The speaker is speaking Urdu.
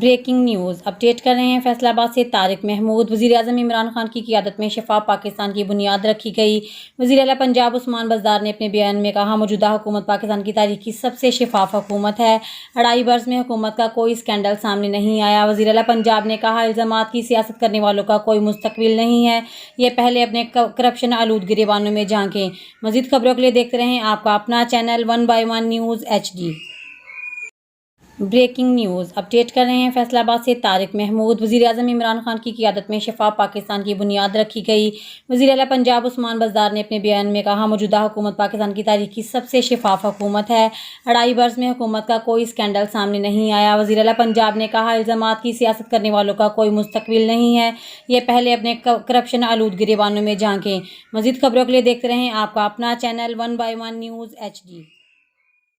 بریکنگ نیوز اپڈیٹ کر رہے ہیں فیصل آباد سے طارق محمود۔ وزیر اعظم عمران خان کی قیادت میں شفاف پاکستان کی بنیاد رکھی گئی۔ وزیر اعلیٰ پنجاب عثمان بزدار نے اپنے بیان میں کہا، موجودہ حکومت پاکستان کی تاریخ کی سب سے شفاف حکومت ہے۔ 2.5 برس میں حکومت کا کوئی اسکینڈل سامنے نہیں آیا۔ وزیر اعلیٰ پنجاب نے کہا، الزامات کی سیاست کرنے والوں کا کوئی مستقبل نہیں ہے، یہ پہلے اپنے کرپشن آلود گریبانوں میں جھانکیں۔ مزید خبروں کے لیے دیکھتے رہیں آپ کا اپنا channel 1/1 news HD۔ Breaking news update کر رہے ہیں فیصل آباد سے طارق محمود۔ وزیر اعظم عمران خان کی قیادت میں شفاف پاکستان کی بنیاد رکھی گئی۔ وزیر اعلیٰ پنجاب عثمان بزدار نے اپنے بیان میں کہا، موجودہ حکومت پاکستان کی تاریخ کی سب سے شفاف حکومت ہے۔ 2.5 برس میں حکومت کا کوئی اسکینڈل سامنے نہیں آیا۔ وزیر اعلیٰ پنجاب نے کہا، الزامات کی سیاست کرنے والوں کا کوئی مستقبل نہیں ہے، یہ پہلے اپنے کرپشن آلود گریبانوں میں جھانکیں۔ مزید خبروں کے لیے دیکھتے رہیں آپ کا اپنا چینل 1/1 نیوز HD۔